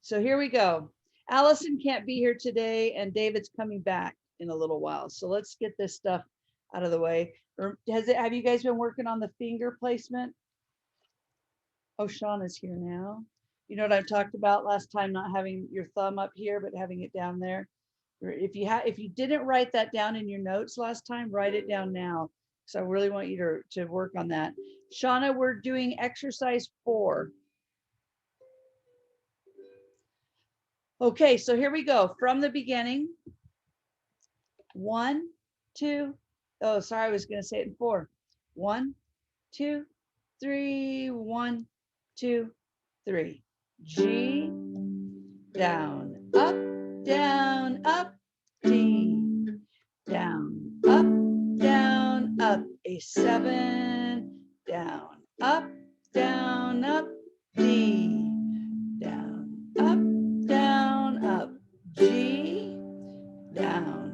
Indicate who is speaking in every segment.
Speaker 1: So here we go. Allison can't be here today and David's coming back in a little while. So let's get this stuff out of the way. Have you guys been working on the finger placement? Oh, Sean is here now. You know what I talked about last time, not having your thumb up here, but having it down there. If you didn't write that down in your notes last time, write it down now. So I really want you to work on that. Shauna, we're doing exercise 4. Okay, so here we go. From the beginning. 1, 2. Oh, sorry, I was going to say it in 4. 1, 2, 3. 1, 2, 3. G, down, up, D, down, up, a 7, down, up, D, down, up, G, down,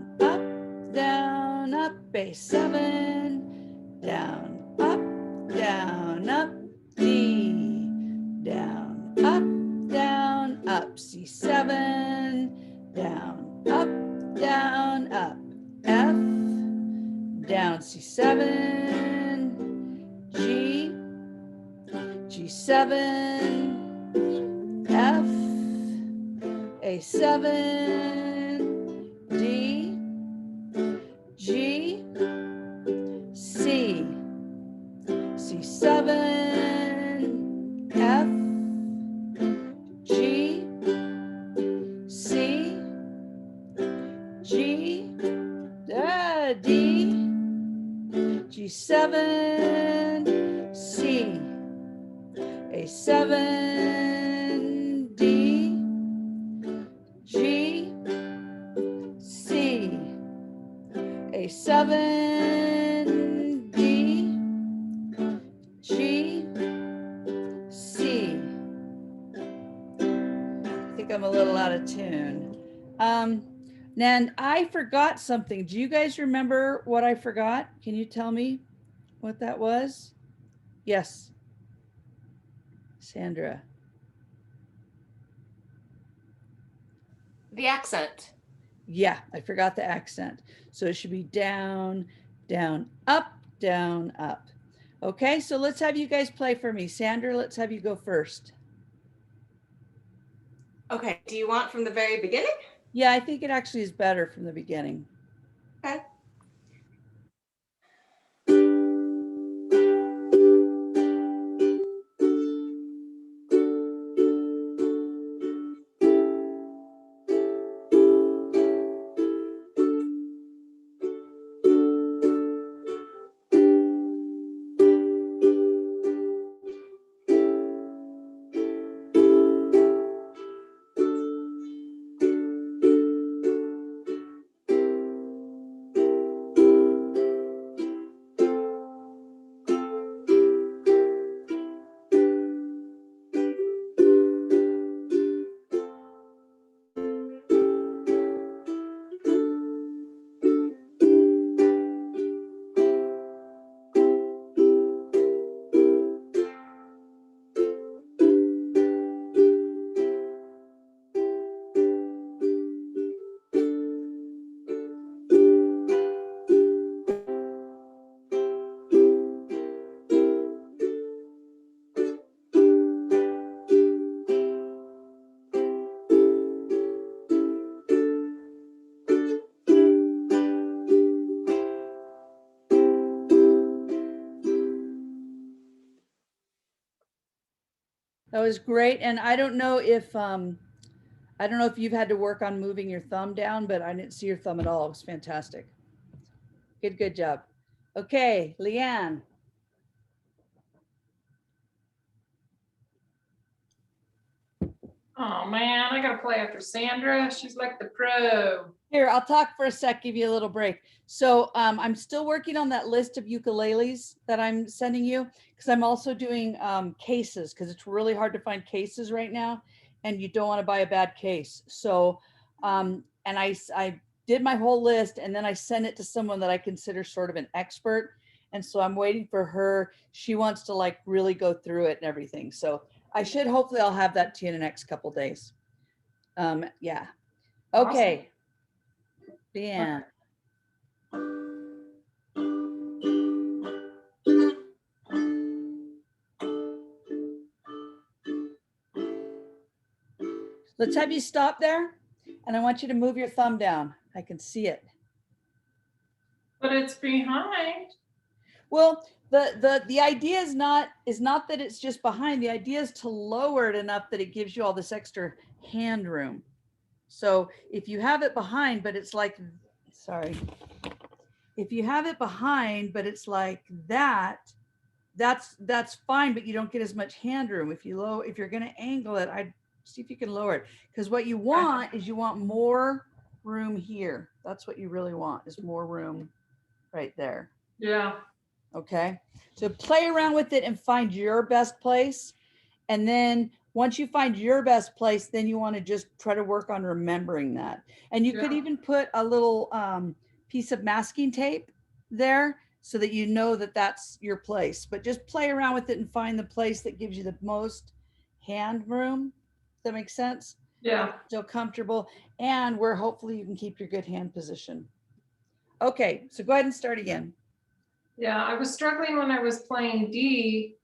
Speaker 1: up, a 7, down, up, D, down, up, C7, down, up, F, down, C7, G, G7, F, A7, D, G, C, C7, F, G, C, G, D, G7, C, A7, D, G, C, A7, D, G, C. I think I'm a little out of tune. Nan, I forgot something. Do you guys remember what I forgot? Can you tell me what that was? Yes. Sandra.
Speaker 2: The accent.
Speaker 1: Yeah, I forgot the accent. So it should be down, down, up, down, up. Okay, so let's have you guys play for me. Sandra, let's have you go first.
Speaker 2: Okay, do you want from the very beginning?
Speaker 1: Yeah, I think it actually is better from the beginning.
Speaker 2: Okay.
Speaker 1: That was great. And I don't know if you've had to work on moving your thumb down, but I didn't see your thumb at all. It was fantastic. Good job. Okay, Leanne.
Speaker 3: Oh man, I gotta play after Sandra. She's like the pro.
Speaker 1: Here, I'll talk for a sec, give you a little break. So I'm still working on that list of ukuleles that I'm sending you, because I'm also doing cases, because it's really hard to find cases right now, and you don't want to buy a bad case. So, and I did my whole list, and then I sent it to someone that I consider sort of an expert. And so I'm waiting for her. She wants to like really go through it and everything. So hopefully I'll have that to you in the next couple days. Yeah.
Speaker 3: Awesome.
Speaker 1: Okay. Dan. Let's have you stop there. And I want you to move your thumb down. I can see it.
Speaker 3: But it's behind.
Speaker 1: Well, the idea is not that it's just behind. The idea is to lower it enough that it gives you all this extra hand room. So if you have it behind, but it's like, sorry, if you have it behind, but it's like that, that's fine, but you don't get as much hand room. If you're going to angle it, I'd see if you can lower it, because what you want is you want more room here. That's what you really want, is more room right there.
Speaker 3: Yeah.
Speaker 1: Okay, so play around with it and find your best place. And then once you find your best place, then you want to just try to work on remembering that. And you could even put a little piece of masking tape there so that you know that that's your place. But just play around with it and find the place that gives you the most hand room. Does that make sense?
Speaker 3: Yeah.
Speaker 1: So comfortable, and where hopefully you can keep your good hand position. Okay, so go ahead and start again.
Speaker 3: Yeah, I was struggling when I was playing D.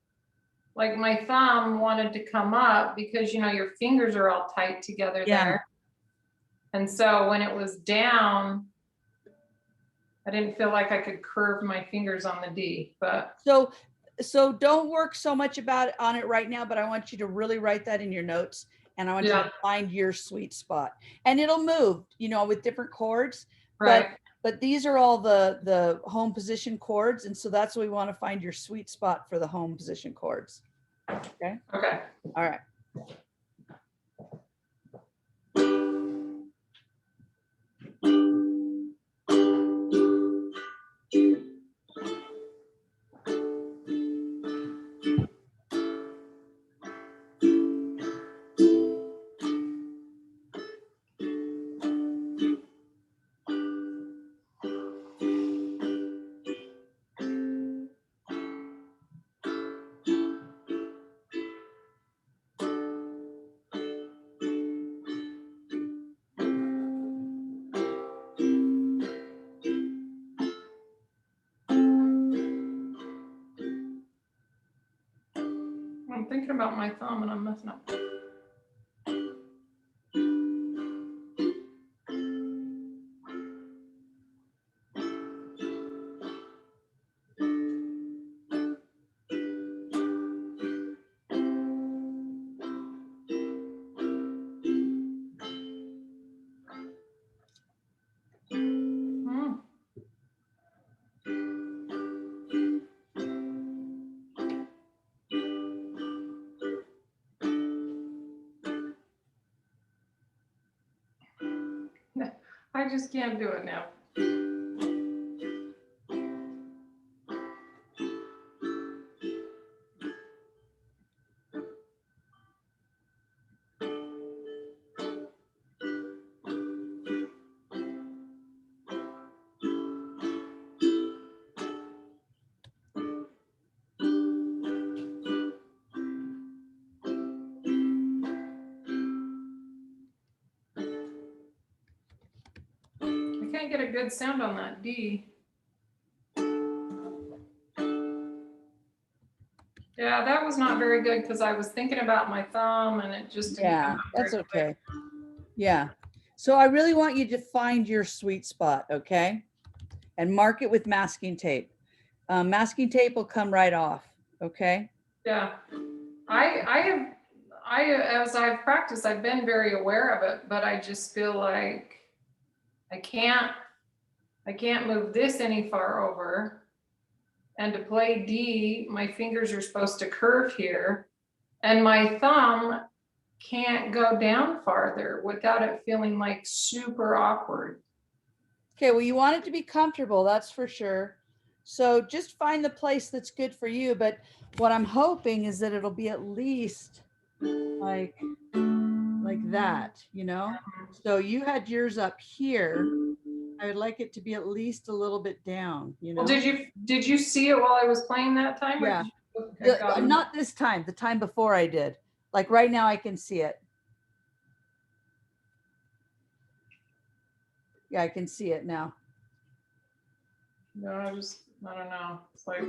Speaker 3: Like my thumb wanted to come up because, you know, your fingers are all tight together there. And so when it was down, I didn't feel like I could curve my fingers on the D, but.
Speaker 1: So don't work so much on it right now, but I want you to really write that in your notes, and I want you to find your sweet spot. And it'll move, you know, with different chords,
Speaker 3: right.
Speaker 1: But these are all the home position chords. And so that's what we want to find your sweet spot for the home position chords. Okay.
Speaker 3: Okay.
Speaker 1: All right.
Speaker 3: I'm thinking about my thumb and I'm messing up. I just can't do it now. I can't get a good sound on that D. Yeah, that was not very good because I was thinking about my thumb and it just didn't come out
Speaker 1: That's
Speaker 3: very
Speaker 1: okay. Yeah. So I really want you to find your sweet spot, okay? And mark it with masking tape. Masking tape will come right off, okay?
Speaker 3: Yeah. As I've practiced, I've been very aware of it, but I just feel like I can't move this any far over. And to play D, my fingers are supposed to curve here, and my thumb can't go down farther without it feeling like super awkward.
Speaker 1: Okay, well, you want it to be comfortable, that's for sure. So just find the place that's good for you. But what I'm hoping is that it'll be at least like that, you know? So you had yours up here. I would like it to be at least a little bit down, you know?
Speaker 3: Well, did you see it while I was playing that time?
Speaker 1: Yeah.
Speaker 3: Okay,
Speaker 1: Not this time, the time before I did. Like right now I can see it. Yeah, I can see it now.
Speaker 3: No, I don't know. It's like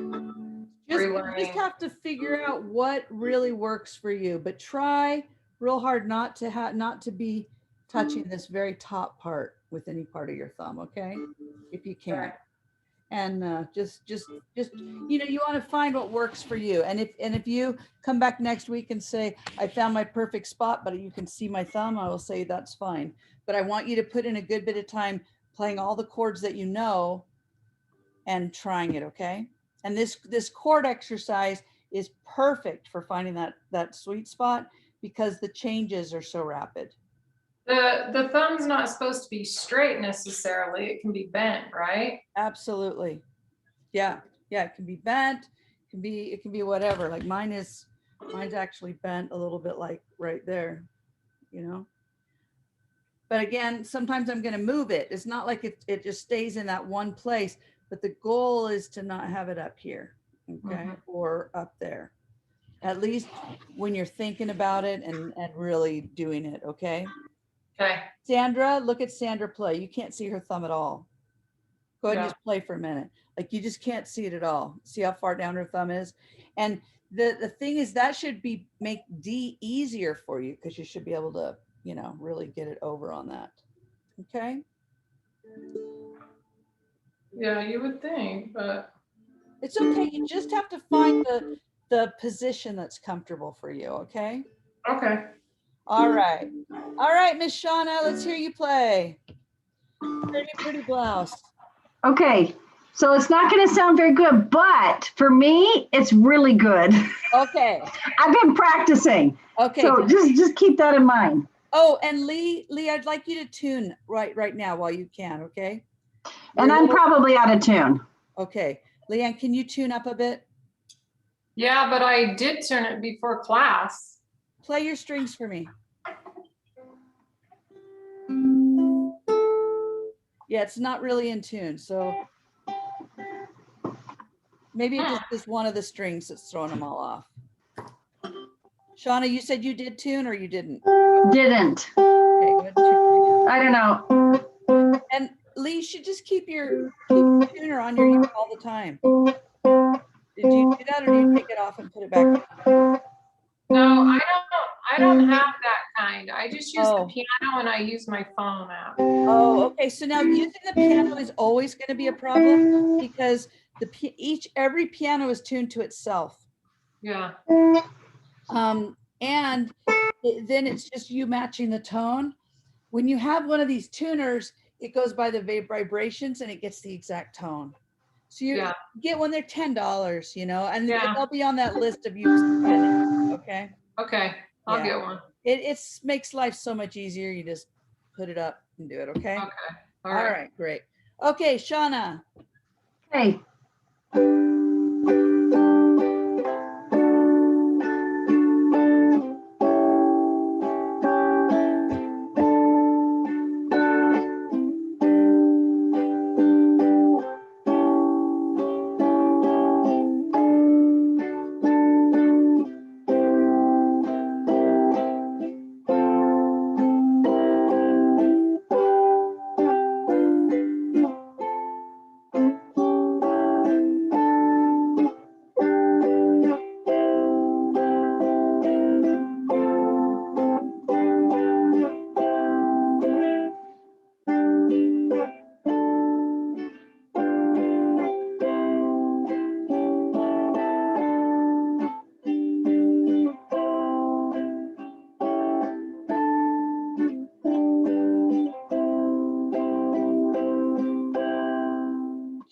Speaker 1: Just
Speaker 3: relearning.
Speaker 1: have to figure out what really works for you, but try real hard not to be touching this very top part with any part of your thumb, okay? If you can.
Speaker 3: Okay.
Speaker 1: And just you want to find what works for you. And if you come back next week and say, I found my perfect spot, but you can see my thumb, I will say that's fine. But I want you to put in a good bit of time playing all the chords that you know and trying it, okay? And this chord exercise is perfect for finding that sweet spot because the changes are so rapid.
Speaker 3: The thumb's not supposed to be straight necessarily. It can be bent, right?
Speaker 1: Absolutely. Yeah. Yeah, it can be bent, it can be whatever. Like mine's actually bent a little bit, like right there, you know. But again, sometimes I'm going to move it. It's not like it just stays in that one place, but the goal is to not have it up here, okay, or up there. At least when you're thinking about it and really doing it, okay?
Speaker 3: Okay.
Speaker 1: Sandra, look at Sandra play. You can't see her thumb at all. Go ahead and
Speaker 3: Yeah.
Speaker 1: just play for a minute. Like you just can't see it at all. See how far down her thumb is? And the thing is that should make D easier for you because you should be able to, really get it over on that. Okay?
Speaker 3: Yeah, you would think, but
Speaker 1: It's okay. You just have to find the position that's comfortable for you, okay?
Speaker 3: okay.
Speaker 1: All right. All right, Miss Shauna, let's hear you play. Pretty blouse.
Speaker 4: Okay, so it's not going to sound very good, but for me, it's really good.
Speaker 1: Okay.
Speaker 4: I've been practicing.
Speaker 1: Okay.
Speaker 4: So
Speaker 1: good.
Speaker 4: just keep that in mind.
Speaker 1: Oh, and Lee, I'd like you to tune right now while you can, okay?
Speaker 4: And I'm probably out of tune.
Speaker 1: Okay. Leanne, can you tune up a bit?
Speaker 3: Yeah, but I did turn it before class.
Speaker 1: Play your strings for me. Yeah, it's not really in tune, so maybe it just is one of the strings that's throwing them all off. Shauna, you said you did tune or you didn't?
Speaker 4: Didn't.
Speaker 1: Okay, go ahead and tune.
Speaker 4: I don't know.
Speaker 1: And Lee, you should just keep your tuner on your ear all the time. Did you do that or do you take it off and put it back on?
Speaker 3: No, I don't have that kind. I just use
Speaker 1: Oh.
Speaker 3: the piano and I use my phone app.
Speaker 1: Oh, okay. So now using the piano is always going to be a problem because every piano is tuned to itself.
Speaker 3: Yeah.
Speaker 1: And then it's just you matching the tone. When you have one of these tuners, it goes by the vibrations and it gets the exact tone. So you get one, they're $10, and they'll be on that list of you spending. Okay.
Speaker 3: Okay. I'll get one.
Speaker 1: It makes life so much easier. You just put it up and do it. Okay.
Speaker 3: Okay.
Speaker 1: All right. Great. Okay, Shauna.
Speaker 4: Hey.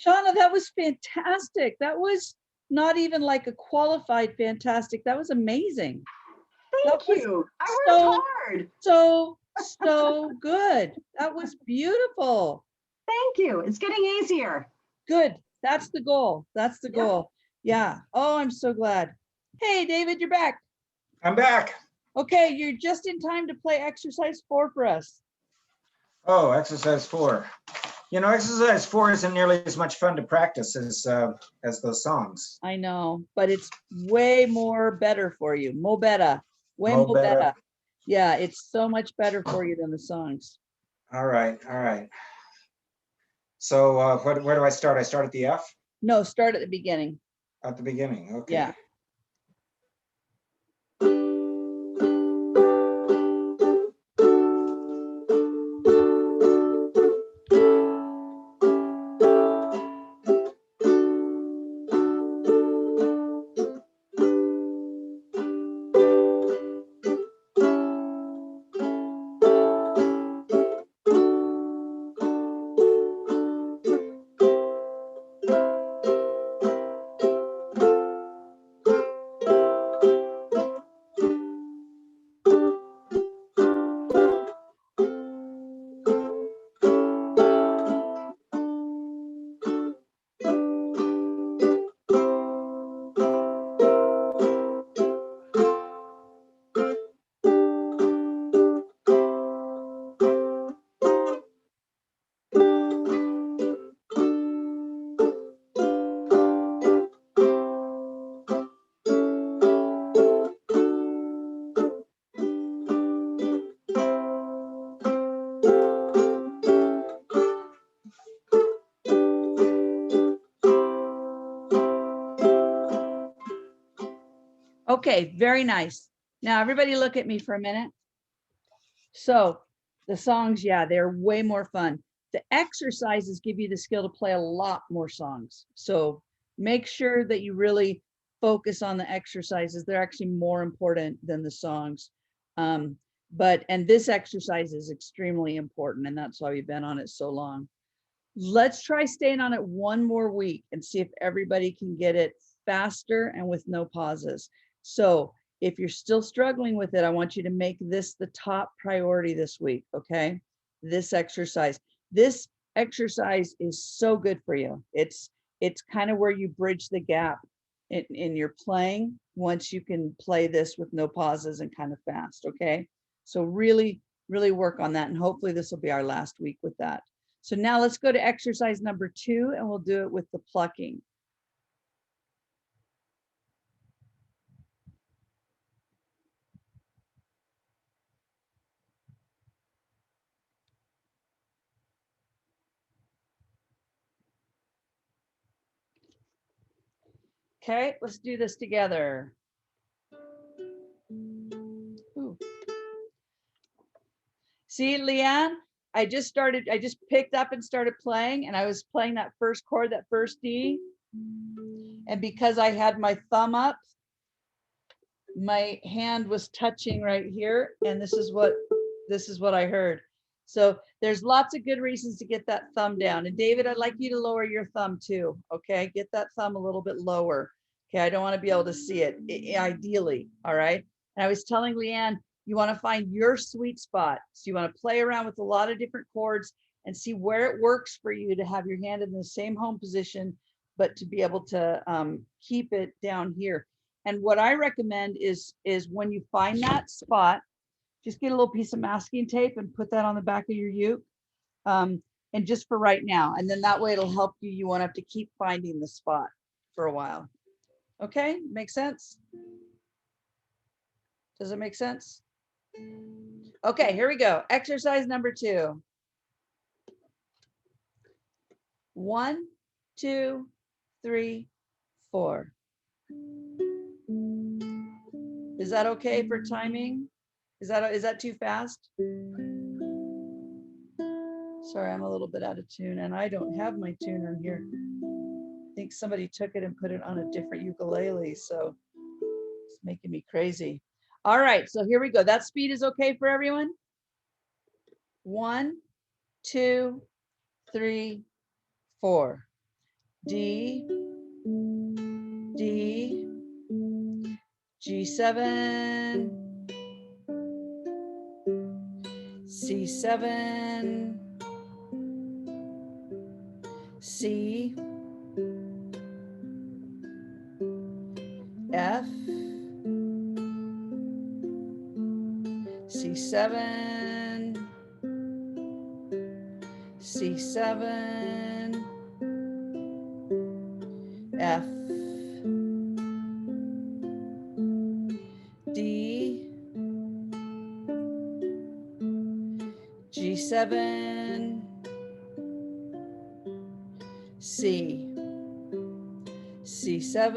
Speaker 1: Shauna, that was fantastic. That was not even like a qualified fantastic. That was amazing.
Speaker 4: Thank you. I worked hard.
Speaker 1: So good. That was beautiful.
Speaker 4: Thank you. It's getting easier.
Speaker 1: Good. That's the goal. That's the goal. Yeah. Oh, I'm so glad. Hey, David, you're back.
Speaker 5: I'm back.
Speaker 1: Okay, you're just in time to play exercise 4 for us.
Speaker 5: Oh, exercise 4. Exercise 4 isn't nearly as much fun to practice as those songs.
Speaker 1: I know, but it's way more better for you. Mo better. Way
Speaker 5: Mo
Speaker 1: more better. Yeah, it's so much better for you than the songs.
Speaker 5: All right. So where do I start? I start at the F
Speaker 1: No, start at the beginning.
Speaker 5: at the beginning. Okay.
Speaker 1: Yeah. Okay, very nice. Now everybody look at me for a minute. So the songs, yeah, they're way more fun. The exercises give you the skill to play a lot more songs. So make sure that you really focus on the exercises. They're actually more important than the songs. And this exercise is extremely important, and that's why we've been on it so long. Let's try staying on it one more week and see if everybody can get it faster and with no pauses. So if you're still struggling with it, I want you to make this the top priority this week, okay? This exercise. This exercise is so good for you. It's kind of where you bridge the gap in your playing once you can play this with no pauses and kind of fast, okay? So really, really work on that, and hopefully this will be our last week with that. So now let's go to exercise number 2, and we'll do it with the plucking. Okay, let's do this together. Ooh. See, Leanne, I just picked up and started playing, and I was playing that first chord, that first D. And because I had my thumb up, my hand was touching right here, and this is what I heard. So there's lots of good reasons to get that thumb down. And David, I'd like you to lower your thumb too. Okay, get that thumb a little bit lower. Okay, I don't want to be able to see it ideally. All right. And I was telling Leanne, you want to find your sweet spot. So you want to play around with a lot of different chords and see where it works for you to have your hand in the same home position, but to be able to keep it down here. And what I recommend is when you find that spot, just get a little piece of masking tape and put that on the back of your uke. And just for right now. And then that way it'll help you. You won't have to keep finding the spot for a while. Okay, makes sense? Does it make sense? Okay, here we go. Exercise number 2. 1, 2, 3, 4. Is that okay for timing? Is that too fast? Sorry, I'm a little bit out of tune, and I don't have my tuner here. I think somebody took it and put it on a different ukulele, so it's making me crazy. All right, so here we go. That speed is okay for everyone? 1, 2, 3, 4. D, D, G7, C7, C, F, C7, C7, F, D, G7, C, C7,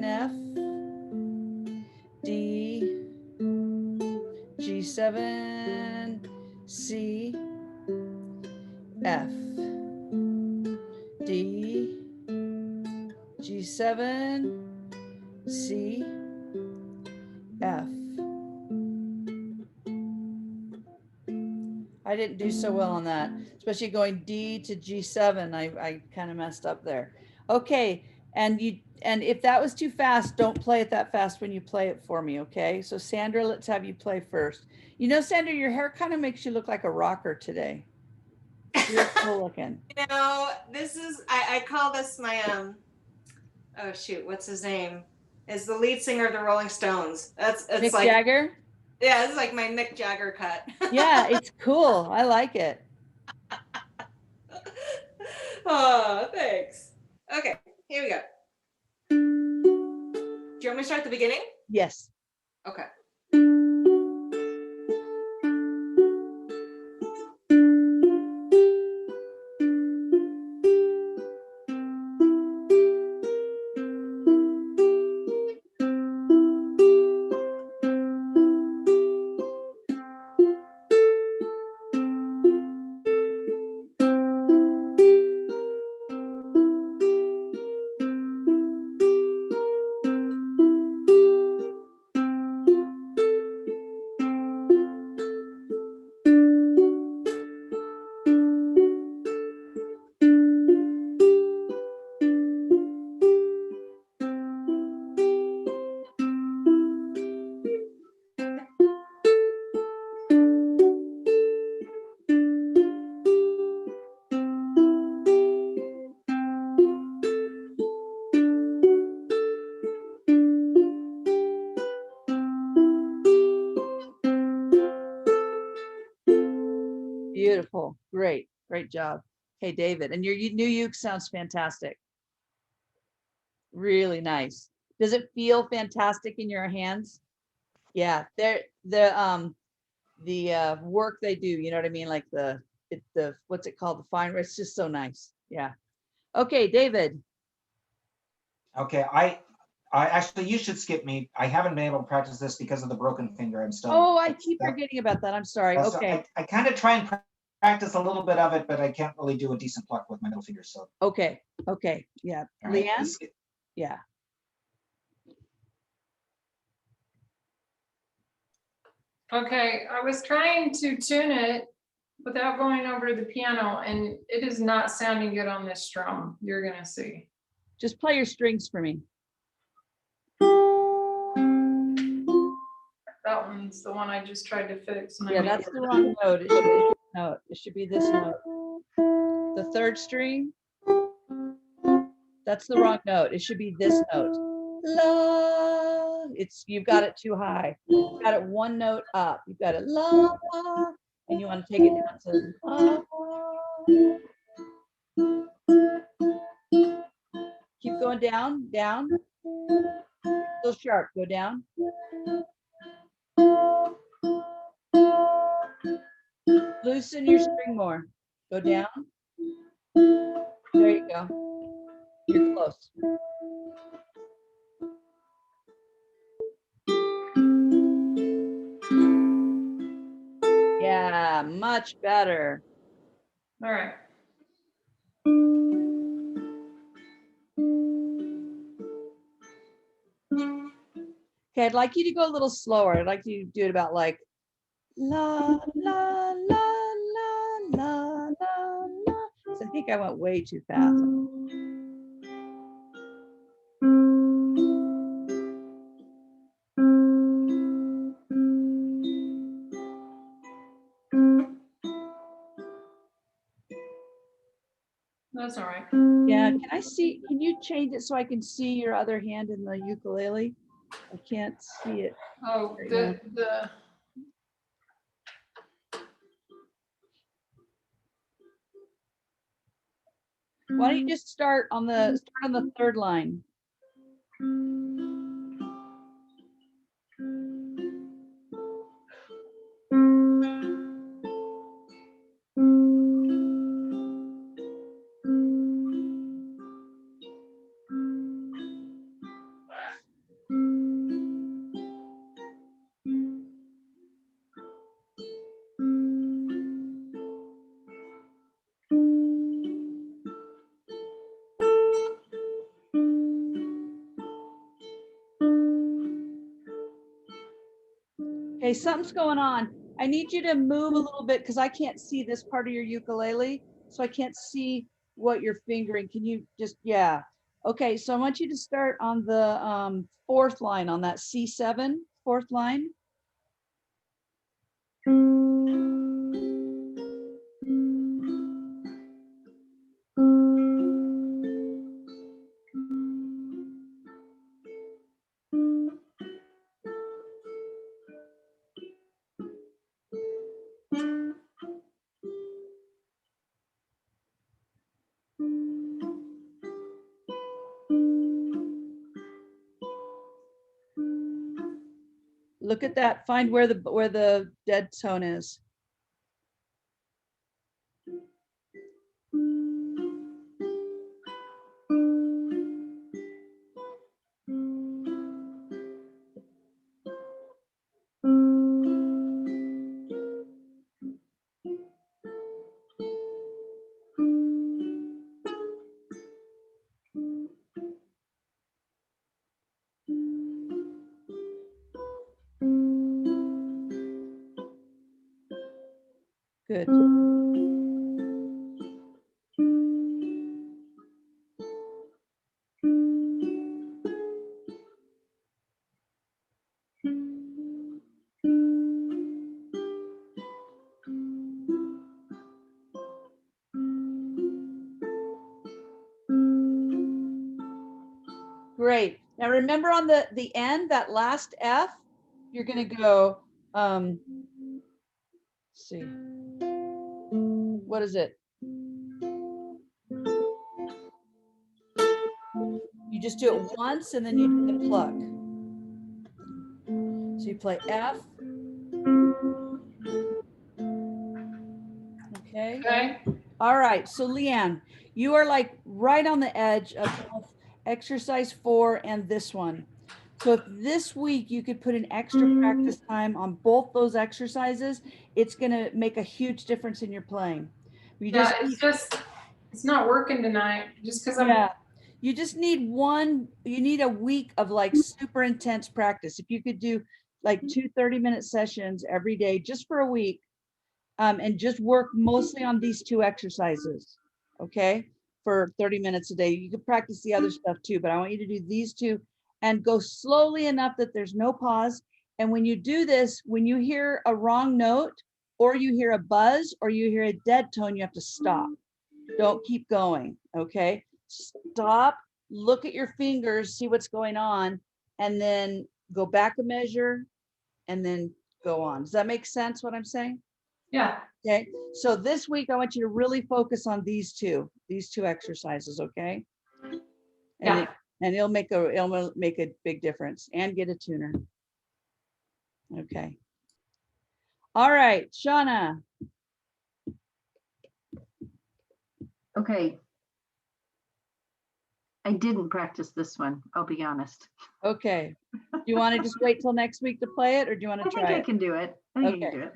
Speaker 1: F, D, G7, C, F, D, G7, C, F. I didn't do so well on that, especially going D to G7. I kind of messed up there. Okay, and if that was too fast, don't play it that fast when you play it for me, okay? So Sandra, let's have you play first. You know, Sandra, your hair kind of makes you look like a rocker today. You're cool looking.
Speaker 2: You know, this is I call this my oh shoot, what's his name? Is the lead singer of the Rolling Stones. It's
Speaker 1: Mick
Speaker 2: like
Speaker 1: Jagger?
Speaker 2: yeah, it's like my Mick Jagger cut.
Speaker 1: Yeah, it's cool. I like it.
Speaker 2: Oh, thanks. Okay, here we go. Do you want me to start at the beginning?
Speaker 1: Yes.
Speaker 2: Okay.
Speaker 1: Beautiful. Great. Great job. Hey, David, and your new uke sounds fantastic. Really nice. Does it feel fantastic in your hands? Yeah, the work they do, you know what I mean? Like the what's it called? The fine, it's just so nice. Yeah. Okay, David.
Speaker 5: Okay, I actually, you should skip me. I haven't been able to practice this because of the broken finger. I'm still.
Speaker 1: Oh, I keep forgetting about that. I'm sorry. Okay.
Speaker 5: I kind of try and practice a little bit of it, but I can't really do a decent pluck with my middle finger. So.
Speaker 1: Okay. Okay. Yeah.
Speaker 5: All right,
Speaker 1: Leanne? Yeah.
Speaker 3: Okay, I was trying to tune it without going over to the piano, and it is not sounding good on this strum. You're gonna see.
Speaker 1: Just play your strings for me.
Speaker 3: That one's the one I just tried to fix. And I
Speaker 1: Yeah,
Speaker 3: made
Speaker 1: that's
Speaker 3: it
Speaker 1: the wrong note. It should be this note. It should be this note. The third string. That's the wrong note. It should be this note. La. You've got it too high. You've got it one note up. You've got it la, and you want to take it down to la. Keep going down, down. Still sharp. Go down. Loosen your string more. Go down. There you go. You're close. Yeah, much better.
Speaker 3: All right.
Speaker 1: Okay, I'd like you to go a little slower. I'd like you to do it about like la la la la la la la. So I think I went way too fast.
Speaker 3: That's all right.
Speaker 1: Yeah, can you change it so I can see your other hand in the ukulele? I can't see it.
Speaker 3: Oh,
Speaker 1: Right now.
Speaker 3: the
Speaker 1: Why don't you just start on the third line? Hey, something's going on. I need you to move a little bit because I can't see this part of your ukulele. So I can't see what you're fingering. Can you just, yeah. Okay, so I want you to start on the fourth line on that C7, fourth line. Look at that. Find where the dead tone is. Good. Great. Now remember on the end, that last F, you're gonna go, let's see, what is it? You just do it once and then you do the pluck. So you play F. Okay.
Speaker 3: Okay.
Speaker 1: All right. So Leanne, you are like right on the edge of both exercise 4 and this one. So if this week you could put an extra practice time on both those exercises, it's going to make a huge difference in your playing. You
Speaker 3: Yeah,
Speaker 1: just
Speaker 3: it's not working tonight just because I'm.
Speaker 1: yeah. You just need you need a week of like super intense practice. If you could do like 2 30-minute sessions every day just for a week, and just work mostly on these 2 exercises, okay, for 30 minutes a day. You can practice the other stuff too, but I want you to do these 2 and go slowly enough that there's no pause. And when you do this, when you hear a wrong note or you hear a buzz or you hear a dead tone, you have to stop. Don't keep going, okay? Stop, look at your fingers, see what's going on, and then go back a measure and then go on. Does that make sense what I'm saying?
Speaker 3: Yeah.
Speaker 1: Okay, so this week I want you to really focus on these two exercises, okay? And
Speaker 3: Yeah.
Speaker 1: it'll make a big difference and get a tuner. Okay. All right, Shauna.
Speaker 4: Okay. I didn't practice this one, I'll be honest.
Speaker 1: Okay. Do you want to just wait till next week to play it, or do you want to
Speaker 4: I think
Speaker 1: try
Speaker 4: I
Speaker 1: it?
Speaker 4: can do it. I think I
Speaker 1: Okay.
Speaker 4: can do it.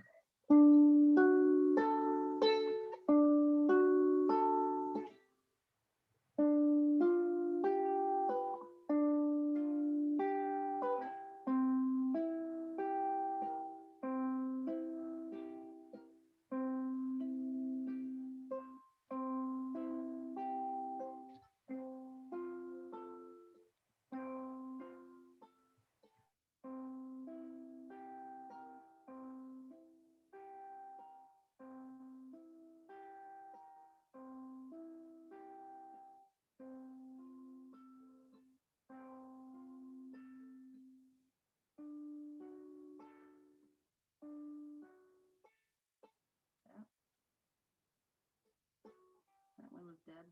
Speaker 4: That one was dead.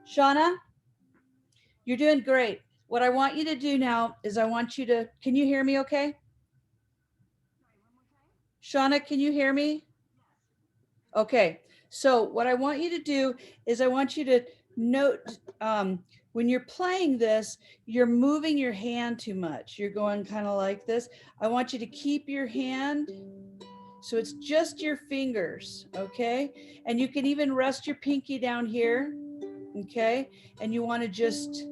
Speaker 1: Shauna, you're doing great. What I want you to do now is can you hear me okay? Shauna, can you hear me? Okay, so what I want you to do is I want you to note when you're playing this, you're moving your hand too much. You're going kind of like this. I want you to keep your hand so it's just your fingers, okay? And you can even rest your pinky down here, okay? And you want to just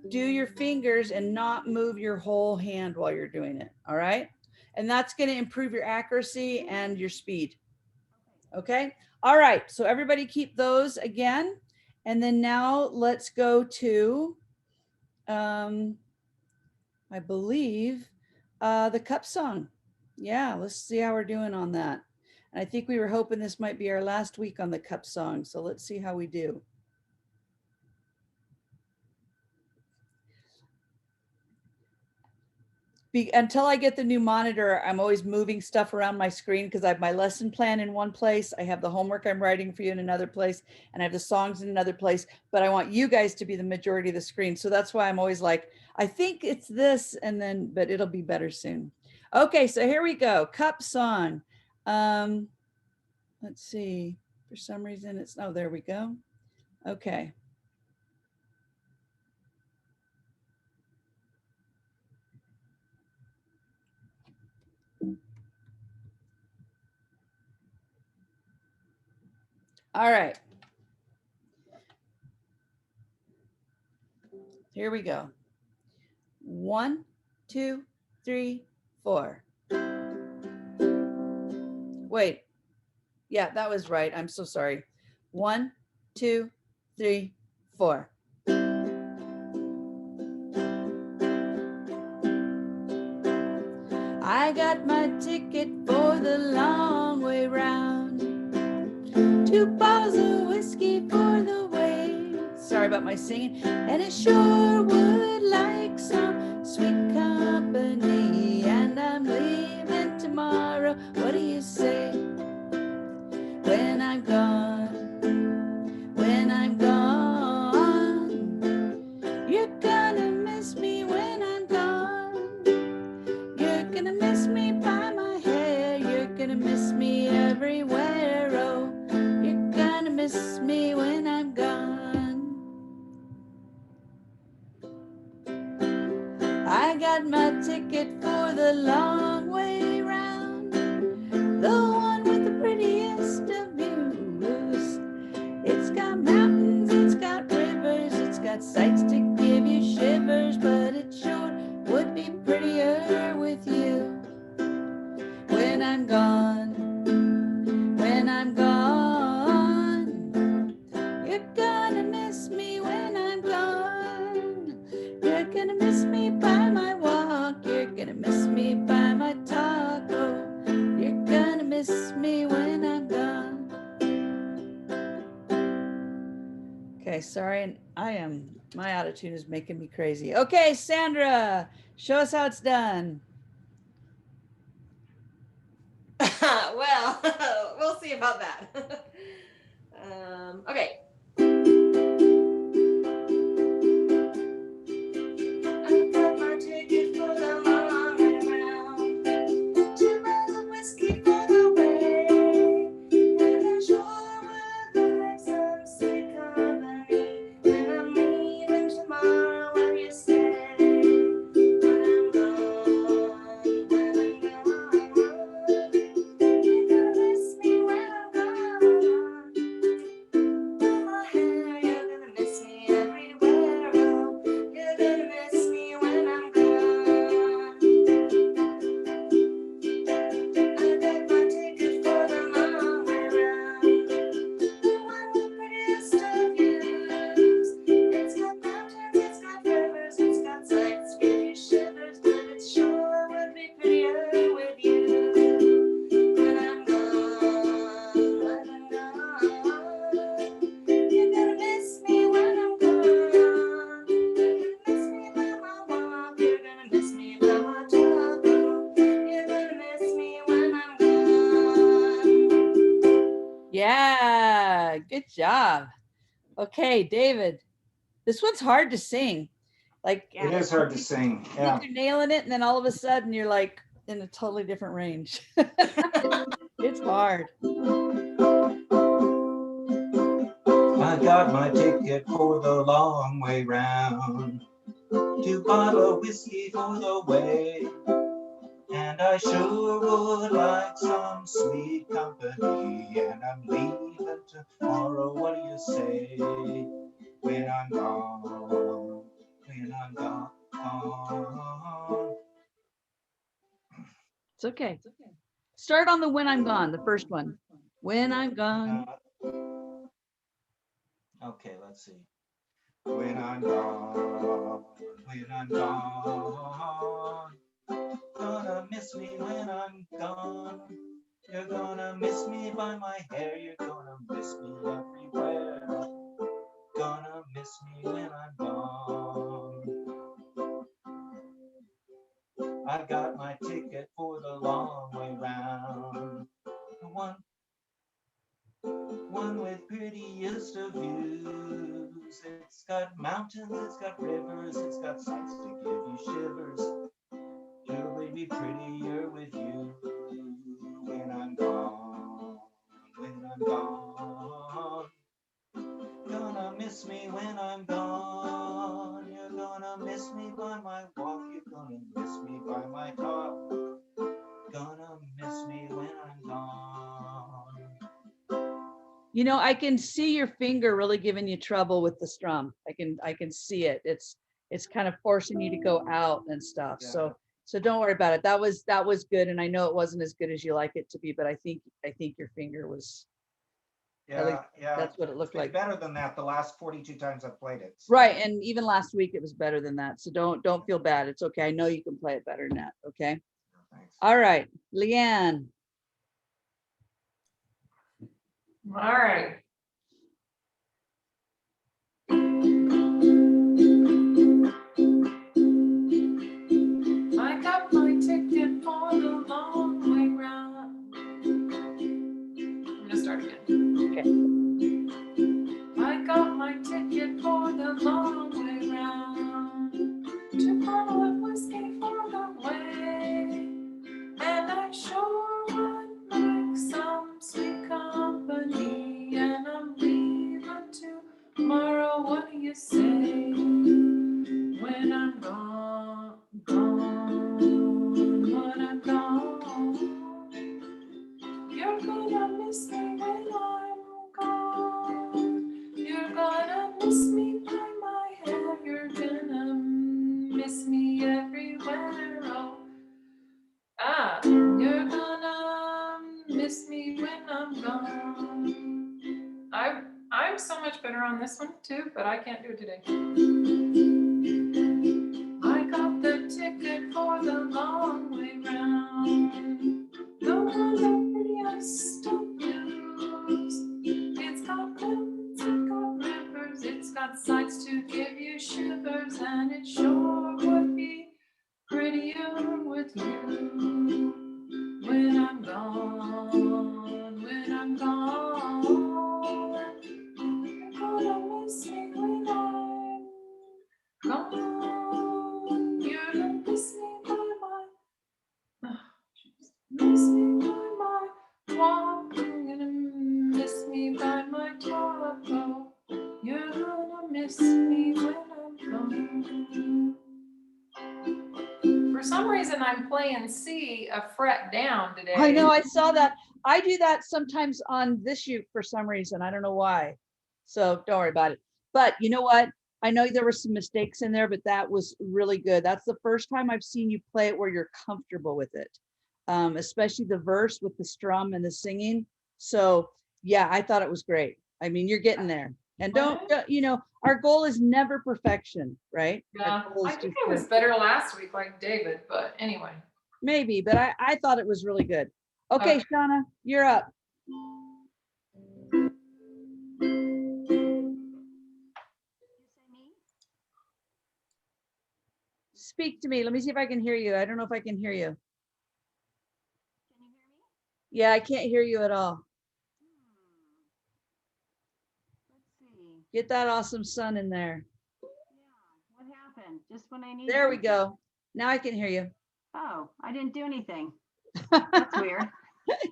Speaker 1: do your fingers and not move your whole hand while you're doing it. All right. And that's going to improve your accuracy and your speed. Okay. All right. So everybody keep those again. And then now let's go to, I believe, the cup song. Yeah. Let's see how we're doing on that. And I think we were hoping this might be our last week on the cup song. So let's see how we do. Until I get the new monitor, I'm always moving stuff around my screen because I have my lesson plan in one place. I have the homework I'm writing for you in another place, and I have the songs in another place, but I want you guys to be the majority of the screen. So that's why I'm always like, I think it's this, and then, but it'll be better soon. Okay, so here we go. Cup song. Let's see. For some reason it's, oh, there we go. Okay. All right. Here we go. 1, 2, 3, 4. Wait. Yeah, that was right. I'm so sorry. 1, 2, 3, 4. I got my ticket for the long way round. 2 bottles of whiskey for the way. Sorry about my singing. And it sure would like some sweet company. And I'm leaving tomorrow. What do you say? When I'm gone, when I'm gone, you're gonna miss me when I'm gone. You're gonna miss me by my hair. You're gonna miss me everywhere. Oh, you're gonna miss me when I'm gone. I got my ticket for the long way round, the one with the prettiest of views. It's got mountains, it's got rivers, it's got sights to give you shivers, but it sure would be prettier with you. When I'm gone, when I'm gone, you're gonna miss me when I'm gone. You're gonna miss me by my walk, you're gonna miss me by my talk. Oh, you're gonna miss me when I'm gone. Okay, sorry, my attitude is making me crazy. Okay, Sandra, show us how it's done.
Speaker 2: Well, we'll see about that. Okay. I got my ticket for the long way round. 2 bottles of whiskey for the way. And I sure would like some sweet company. When I'm leaving tomorrow, what do you say? When I'm gone, when I'm gone, you're gonna miss me when I'm gone. By my hair, you're gonna miss me everywhere. Oh, you're gonna miss me when I'm gone. I got my ticket for the long way round, the one with the prettiest of views. It's got mountains, it's got rivers, it's got sights to give you shivers, but it sure would be prettier with you. When I'm gone, when I'm gone, you're gonna miss me when I'm gone. You're gonna miss me by my walk, you're gonna miss me by my talk. You're gonna miss me when I'm gone.
Speaker 1: Yeah, good job. Okay, David, this one's hard to sing. Like,
Speaker 5: It is hard to sing.
Speaker 1: you
Speaker 5: Yeah.
Speaker 1: think you're nailing it, and then all of a sudden you're like in a totally different range. It's hard.
Speaker 5: I got my ticket for the long way round. 2 bottles of whiskey for the way. And I sure would like some sweet company. And I'm leaving tomorrow. What do you say? When I'm gone, when I'm gone.
Speaker 1: It's okay. Start on the when I'm gone, the first one. When I'm gone.
Speaker 5: Okay, let's see. When I'm gone, when I'm gone, gonna miss me when I'm gone. You're gonna miss me by my hair, you're gonna miss me everywhere. Gonna miss me when I'm gone. I got my ticket for the long way round. One with prettiest of views. It's got mountains, it's got rivers, it's got sights to give you shivers. It'll be prettier with you when I'm gone, when I'm gone. Gonna miss me when I'm gone. You're gonna miss me by my walk, you're gonna miss me by my talk. Gonna miss me when I'm gone.
Speaker 1: You know, I can see your finger really giving you trouble with the strum. I can see it. It's kind of forcing you to go out and stuff.
Speaker 5: Yeah.
Speaker 1: So don't worry about it. That was good, and I know it wasn't as good as you like it to be, but I think your finger was, at least
Speaker 5: Yeah.
Speaker 1: that's what it looked
Speaker 5: It's
Speaker 1: like.
Speaker 5: better than that the last 42 times I've played it. So.
Speaker 1: Right, and even last week it was better than that. So don't feel bad. It's okay. I know you can play it better than that. Okay.
Speaker 5: Thanks.
Speaker 1: All right, Leanne.
Speaker 3: All right. I got my ticket for the long way round. I'm gonna start again.
Speaker 1: Okay.
Speaker 3: I got my ticket for the long way round, to bottle of whiskey for the way, and I sure would like some sweet company, and I'm leaving tomorrow. What do you say? When I'm gone, when I'm gone, you're gonna miss me when I'm gone. You're gonna miss me by my hair. You're gonna miss me everywhere. Oh, you're gonna miss me when I'm gone. I'm so much better on this one too, but I can't do it today. I got the ticket for the long way round, the one the prettiest of views. It's got mountains, it's got rivers, it's got sights to give you shivers, and it sure would be prettier with you when I'm gone, when I'm gone. You're gonna miss me when I'm gone. You're gonna miss me by my, miss me by my walk. You're gonna miss me by my talk. Oh, you're gonna miss me when I'm gone. For some reason, I'm playing C a fret down today.
Speaker 1: I know, I saw that. I do that sometimes on this uke for some reason. I don't know why. So don't worry about it. But you know what? I know there were some mistakes in there, but that was really good. That's the first time I've seen you play it where you're comfortable with it, especially the verse with the strum and the singing. So yeah, I thought it was great. I mean, you're getting there. And you know, our goal is never perfection, right?
Speaker 3: Yeah,
Speaker 1: Our goal is
Speaker 3: I think
Speaker 1: just
Speaker 3: I was better last week, like David, but anyway.
Speaker 1: maybe, but I thought it was really good. Okay,
Speaker 3: Okay.
Speaker 1: Shauna, you're up. Speak to me. Let me see if I can hear you. I don't know if I can hear you.
Speaker 4: Can you hear me?
Speaker 1: Yeah, I can't hear you at all.
Speaker 4: Let's see.
Speaker 1: Get that awesome sun in there.
Speaker 4: Yeah, what happened? Just when I needed
Speaker 1: There we
Speaker 4: it?
Speaker 1: go. Now I can hear you.
Speaker 4: Oh, I didn't do anything. That's weird.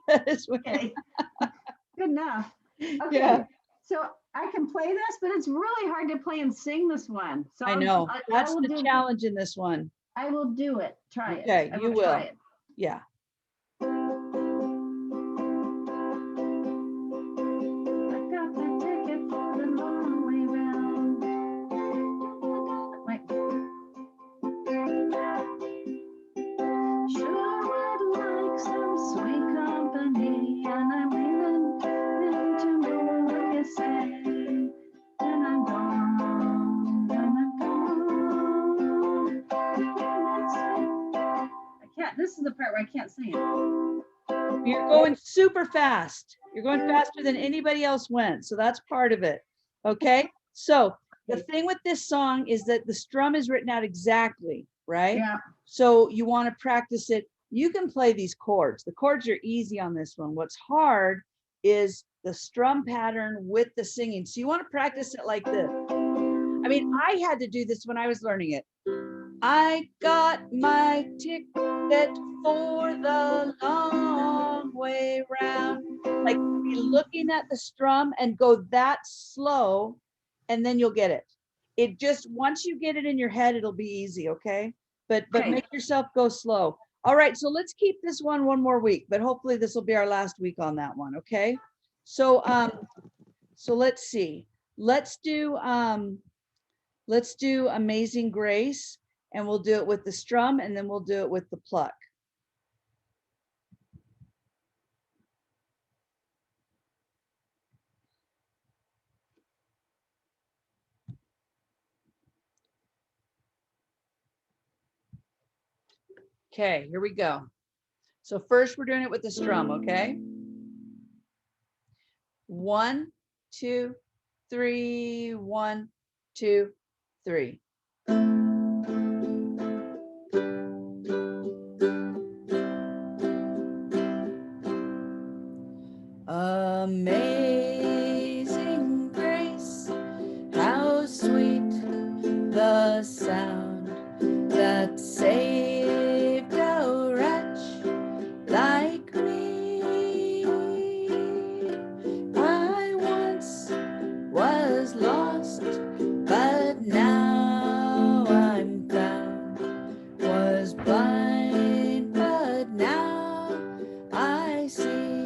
Speaker 1: That is weird.
Speaker 4: Okay. Good enough. Okay.
Speaker 1: Yeah,
Speaker 4: So I can play this, but it's really hard to play and sing this one. So
Speaker 1: I know. That's
Speaker 4: will
Speaker 1: the
Speaker 4: do,
Speaker 1: challenge in this one.
Speaker 4: I will do it. Try it.
Speaker 1: Okay,
Speaker 4: I
Speaker 1: you
Speaker 4: will try
Speaker 1: will.
Speaker 4: it.
Speaker 1: Yeah.
Speaker 4: I got my ticket for the long way round. Wait. this is the part where I can't sing it.
Speaker 1: You're going super fast. You're going faster than anybody else went. So that's part of it. Okay. So the thing with this song is that the strum is written out exactly, right?
Speaker 4: Yeah.
Speaker 1: So you want to practice it. You can play these chords. The chords are easy on this one. What's hard is the strum pattern with the singing. So you want to practice it like this. I mean, I had to do this when I was learning it. I got my ticket for the long way round. Like be looking at the strum and go that slow, and then you'll get it. It just, once you get it in your head, it'll be easy, okay? But
Speaker 4: Okay.
Speaker 1: make yourself go slow. All right, so let's keep this one more week, but hopefully this will be our last week on that one, okay? So so let's see. Let's do Amazing Grace, and we'll do it with the strum, and then we'll do it with the pluck. Okay, here we go. So first we're doing it with the strum, okay? 1, 2, 3, 1, 2, 3. Amazing grace, how sweet the sound that saved a wretch like me. I once was lost, but now I'm found. Was blind, but now I see.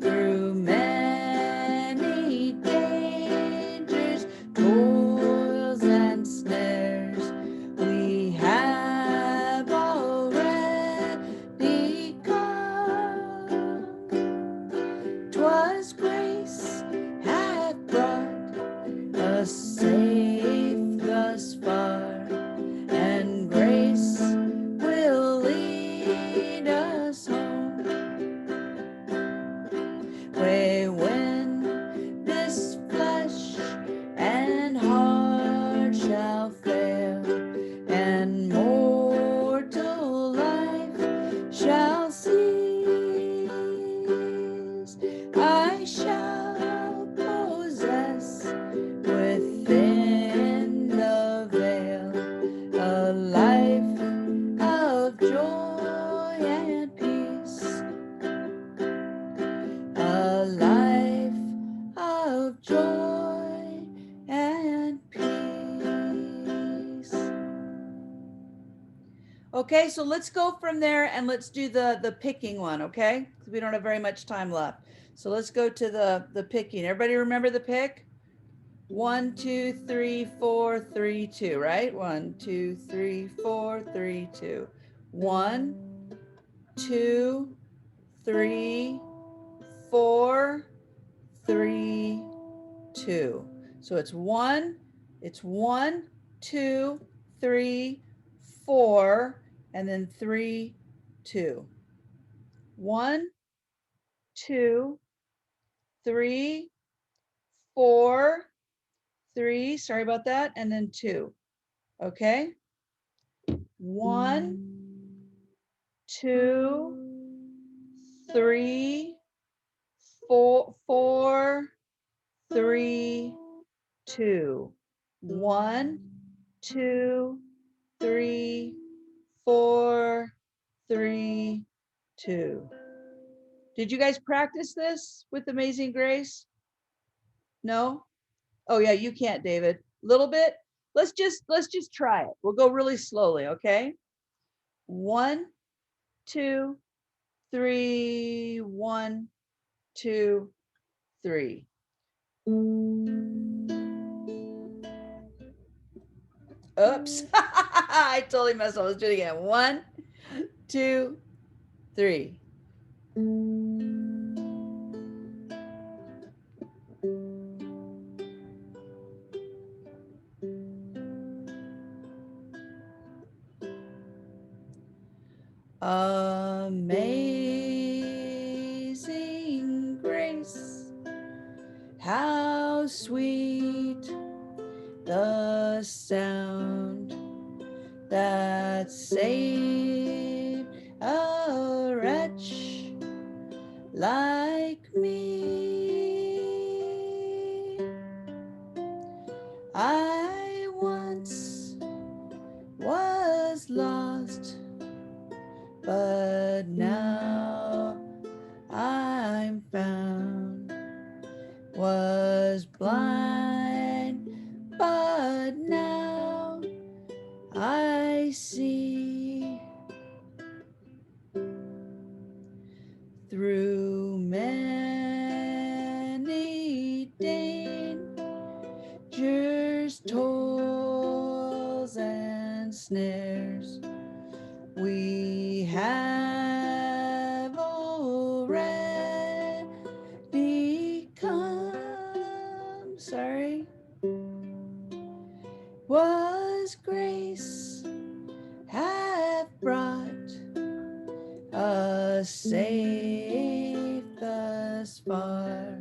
Speaker 1: Through many dangers, toils and snares, we have already come. 'Twas grace hath brought us safe thus far, and grace will lead us home. Way when this flesh and heart shall fail, and mortal life shall cease, I shall possess within the veil a life of joy and peace. A life of joy and peace. Okay, so let's go from there and let's do the picking one, okay? Because we don't have very much time left. So let's go to the picking. Everybody remember the pick? 1, 2, 3, 4, 3, 2, right? 1, 2, 3, 4, 3, 2. 1, 2, 3, 4, 3, 2. So it's 1, 2, 3, 4, and then 3, 2. 1, 2, 3, 4, 3. Sorry about that. And then 2. Okay. 1, 2, 3, 4, 3, 2. 1, 2, 3, 4, 3, 2. Did you guys practice this with Amazing Grace? No? Oh yeah, you can't, David. Little bit. Let's just try it. We'll go really slowly, okay? 1, 2, 3, 1, 2, 3. Oops. I totally messed up. Let's do it again. 1, 2, 3. Amazing grace, how sweet the sound that saved a wretch like me. I once was lost, but now I'm found. Was blind, but now I see. Through many dangers, toils, and snares, we have already come. Sorry. Was grace hath brought us safe thus far,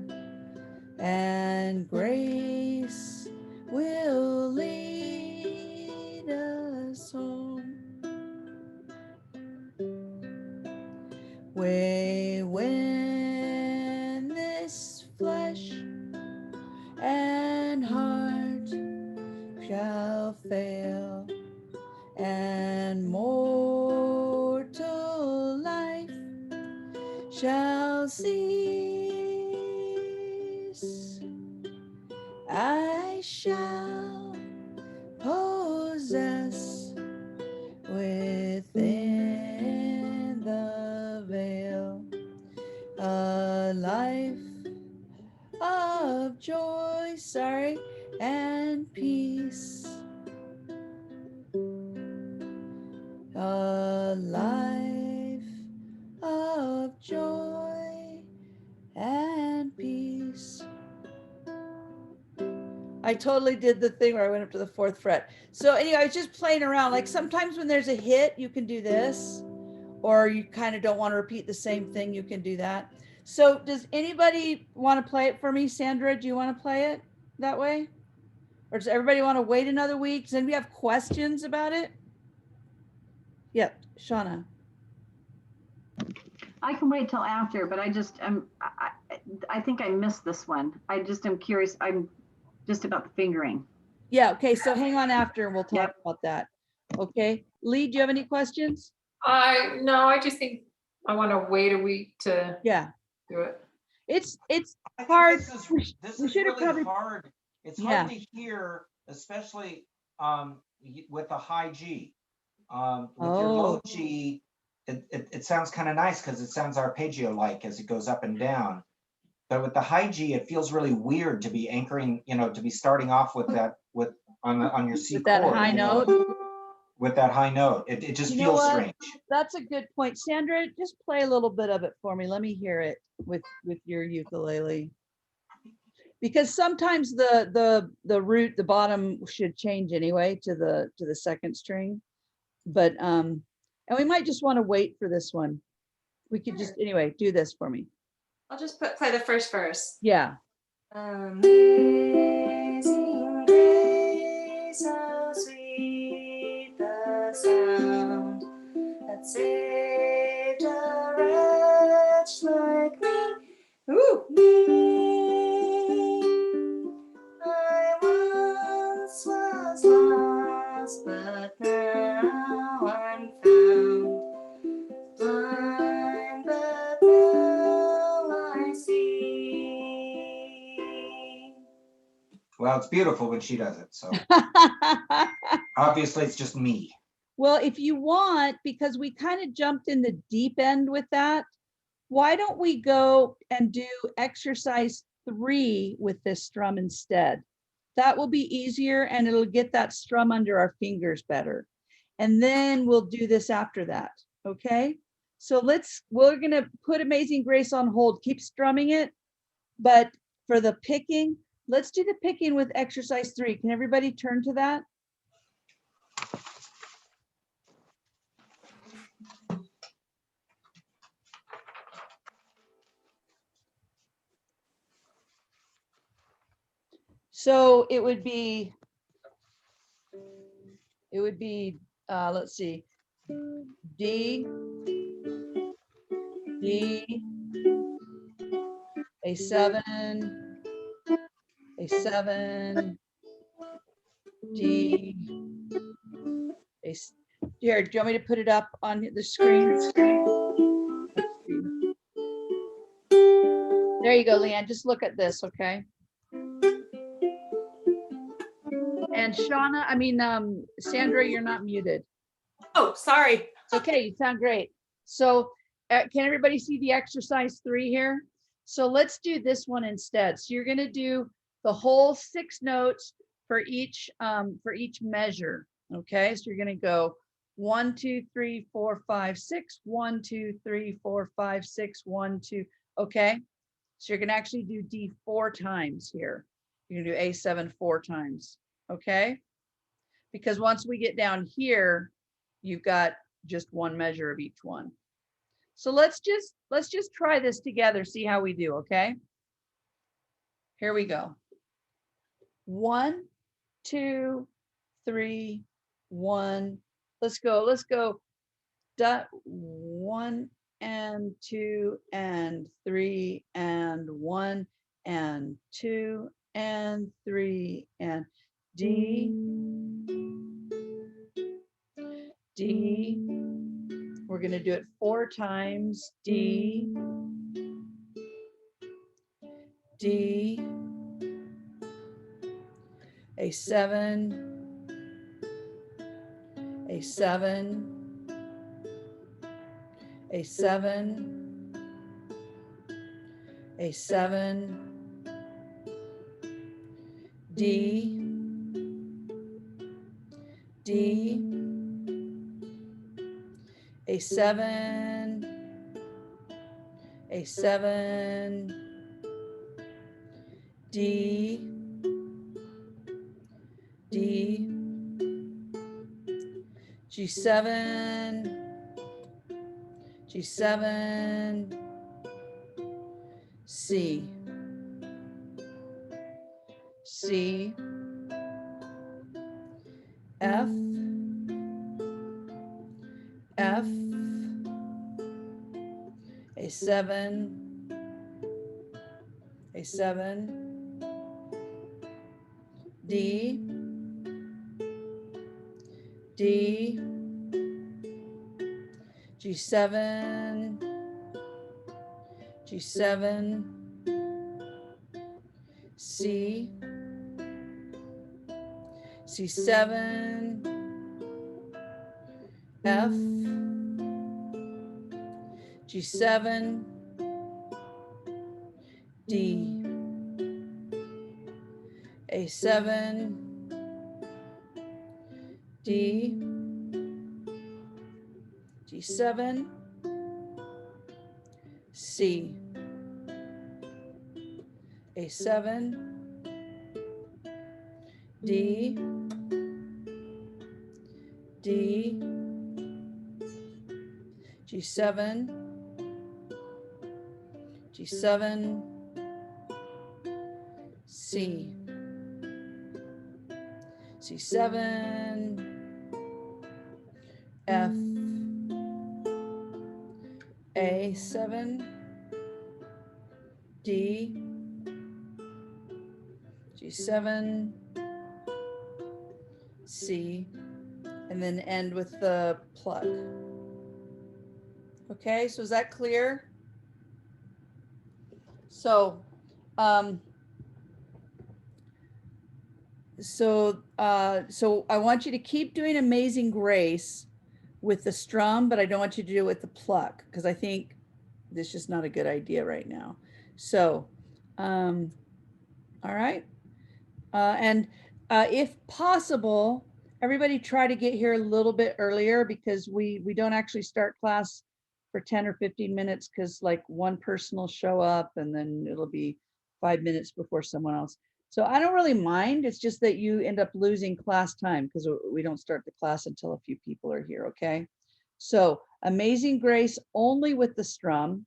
Speaker 1: and grace will lead us home. Way when this flesh and heart shall fail, and mortal life shall cease, I shall possess within the veil a life of joy, sorry, and peace. A life of joy and peace. I totally did the thing where I went up to the 4th fret. So anyway, I was just playing around. Like sometimes when there's a hit, you can do this, or you kind of don't want to repeat the same thing, you can do that. So does anybody want to play it for me? Sandra, do you want to play it that way? Or does everybody want to wait another week? Does anybody have questions about it? Yep, Shauna.
Speaker 4: I can wait till after, but I think I missed this one. I just am curious. I'm just about the fingering.
Speaker 1: Yeah, okay, so hang on after and we'll talk
Speaker 4: Yep.
Speaker 1: about that. Okay, Lee, do you have any questions?
Speaker 3: No, I just think I want to wait a week to
Speaker 1: Yeah,
Speaker 3: do it.
Speaker 1: it's
Speaker 5: I think
Speaker 1: hard.
Speaker 5: this is
Speaker 1: We should have
Speaker 5: really
Speaker 1: probably,
Speaker 5: hard. It's
Speaker 1: Yeah.
Speaker 5: hard to hear, especially with a high G. With your low G, it sounds kind of nice because it sounds arpeggio-like as it goes up and down. But with the high G, it feels really weird to be anchoring, to be starting off with that on your C
Speaker 1: with that
Speaker 5: chord,
Speaker 1: high note.
Speaker 5: with that high note. It just
Speaker 1: You know
Speaker 5: feels
Speaker 1: what?
Speaker 5: strange.
Speaker 1: That's a good point. Sandra, just play a little bit of it for me. Let me hear it with your ukulele. Because sometimes the root, the bottom should change anyway to the 2nd string. But and we might just want to wait for this one. We could just anyway do this for me.
Speaker 2: I'll just play the first verse.
Speaker 1: Yeah.
Speaker 2: Amazing grace, how sweet the sound that saved a wretch like me. Ooh. I once was lost, but now I'm found. Blind, but now I see.
Speaker 5: Well, it's beautiful when she does it. So obviously it's just me.
Speaker 1: Well, if you want, because we kind of jumped in the deep end with that, why don't we go and do exercise 3 with this strum instead? That will be easier and it'll get that strum under our fingers better. And then we'll do this after that, okay? So we're gonna put Amazing Grace on hold, keep strumming it, but for the picking, let's do the picking with exercise 3. Can everybody turn to that? So it would be, let's see, D, D, A7, A7, D, here, do you want me to put it up on the screen? There you go, Leanne. Just look at this, okay? And Shauna, Sandra, you're not muted.
Speaker 2: Oh, sorry.
Speaker 1: It's okay, you sound great. So can everybody see the exercise 3 here? So let's do this one instead. So you're gonna do the whole 6 notes for each measure, okay? So you're gonna go 1, 2, 3, 4, 5, 6, 1, 2, 3, 4, 5, 6, 1, 2, okay? So you're gonna actually do D 4 times here. You're gonna do A7 4 times, okay? Because once we get down here, you've got just one measure of each one. So let's just try this together, see how we do, okay? Here we go. 1, 2, 3, 1. Let's go. 1 and 2 and 3 and 1 and 2 and 3 and D, D. We're going to do it 4 times. D, D, A7, A7, A7, A7, D, D, A7, A7, D, D, G7, G7, C, C, F, F, A7, A7, D, D, G7, G7, C, C7, F, G7, D, A7, D, G7, C, A7, D, D, G7, G7, C, C7, F, A7, D, G7, C, and then end with the plug. Okay, so is that clear? So, so I want you to keep doing Amazing Grace with the strum, but I don't want you to do it with the pluck because I think this is just not a good idea right now. So, all right. And if possible, everybody try to get here a little bit earlier because we don't actually start class for 10 or 15 minutes because like one person will show up and then it'll be 5 minutes before someone else. So I don't really mind. It's just that you end up losing class time because we don't start the class until a few people are here, okay? So Amazing Grace only with the strum,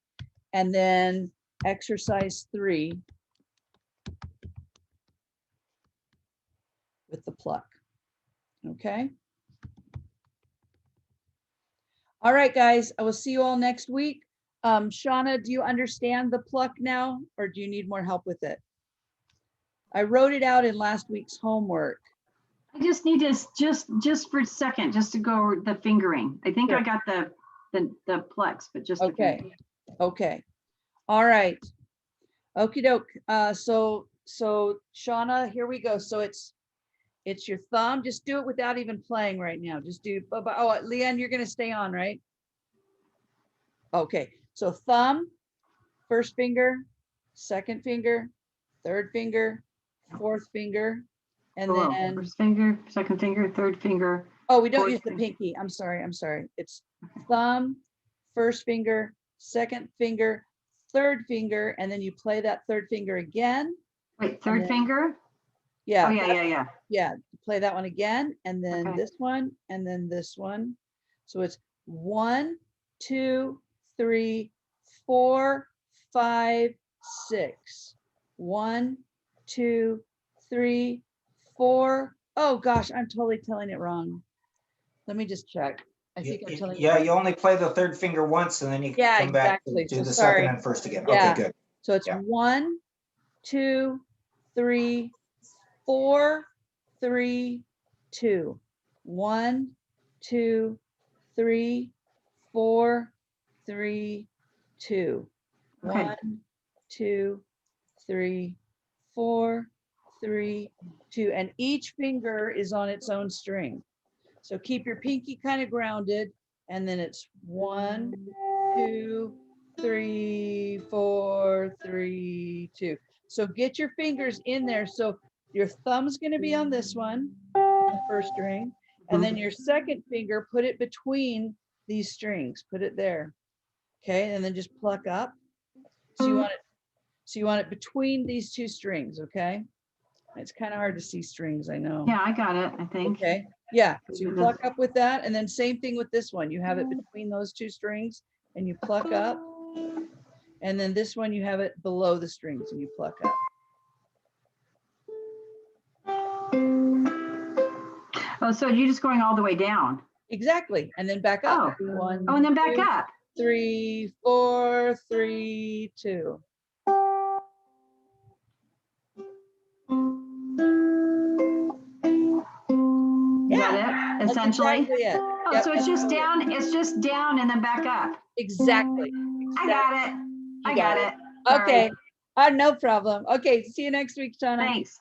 Speaker 1: and then exercise 3. with the pluck. Okay. All right, guys, I will see you all next week. Shauna, do you understand the pluck now, or do you need more help with it? I wrote it out in last week's homework.
Speaker 4: I just need to, just for a second, just to go over the fingering. I think I
Speaker 1: Sure.
Speaker 4: got the plex, but just. the
Speaker 1: Okay.
Speaker 4: fingering.
Speaker 1: Okay. All right. Okie doke. So Shauna, here we go. So it's your thumb. Just do it without even playing right now. Just do, oh, Leanne, you're gonna stay on, right? Okay, so thumb, first finger, second finger, third finger, fourth finger, and
Speaker 4: Below.
Speaker 1: then,
Speaker 4: First finger, second finger, third finger.
Speaker 1: oh, we don't
Speaker 4: fourth
Speaker 1: use the
Speaker 4: finger.
Speaker 1: pinky. I'm sorry. It's thumb, first finger, second finger, third finger, and then you play that third finger again.
Speaker 4: Wait, third
Speaker 1: then-
Speaker 4: finger?
Speaker 1: Yeah.
Speaker 4: Oh, yeah.
Speaker 1: Yeah, play that one again, and then
Speaker 4: Okay.
Speaker 1: this one, and then this one. So it's 1, 2, 3, 4, 5, 6. 1, 2, 3, 4. Oh gosh, I'm totally telling it wrong. Let me just check. I think I'm telling it
Speaker 5: Yeah,
Speaker 1: wrong.
Speaker 5: you only play the third finger once and then you
Speaker 1: Yeah,
Speaker 5: come back to
Speaker 1: exactly.
Speaker 5: do
Speaker 1: So
Speaker 5: the
Speaker 1: sorry.
Speaker 5: second and first again.
Speaker 1: Yeah.
Speaker 5: Okay, good.
Speaker 1: So it's
Speaker 5: Yeah.
Speaker 1: 1, 2, 3, 4, 3, 2. 1, 2, 3, 4, 3, 2.
Speaker 4: Okay.
Speaker 1: 1, 2, 3, 4, 3, 2. And each finger is on its own string. So keep your pinky kind of grounded, and then it's 1, 2, 3, 4, 3, 2. So get your fingers in there. So your thumb's going to be on this one, the first string, and then your second finger, put it between these strings, put it there. Okay, and then just pluck up. So you want it between these two strings, okay? It's kind of hard to see strings, I know.
Speaker 4: Yeah, I got it, I think.
Speaker 1: Okay, yeah, so you pluck up with that, and then same thing with this one. You have it between those two strings and you pluck up. And then this one, you have it below the strings and you pluck up.
Speaker 4: Oh, so you're just going all the way down.
Speaker 1: Exactly, and then back up. 1,
Speaker 4: Oh, and then back
Speaker 1: 2,
Speaker 4: up.
Speaker 1: 3, 4, 3, 2.
Speaker 4: Is that it,
Speaker 1: That's
Speaker 4: essentially?
Speaker 1: exactly it.
Speaker 4: Oh,
Speaker 1: Yep,
Speaker 4: so it's
Speaker 1: that's
Speaker 4: just down, it's just down and then back up.
Speaker 1: exactly.
Speaker 4: I got it.
Speaker 1: You
Speaker 4: I got it.
Speaker 1: Okay, no problem. Okay, see you next week, Shauna.
Speaker 4: Thanks.